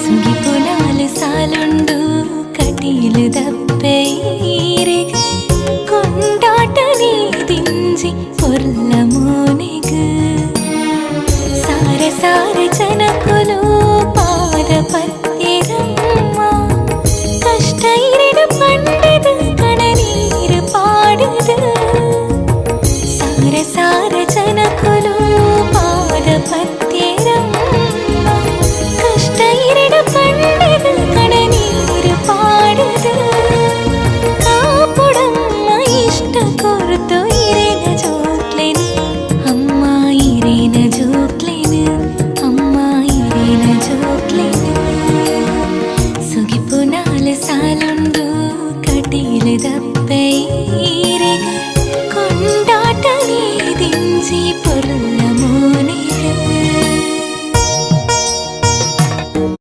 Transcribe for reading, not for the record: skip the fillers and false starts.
സുഖി പുലാല് സാലുണ്ടു കട്ടിയില് ദപ്പയിരക കൊണ്ടാട്ട നീ ദിഞ്ചി പൊർല മോനിക സാര సార జనకులు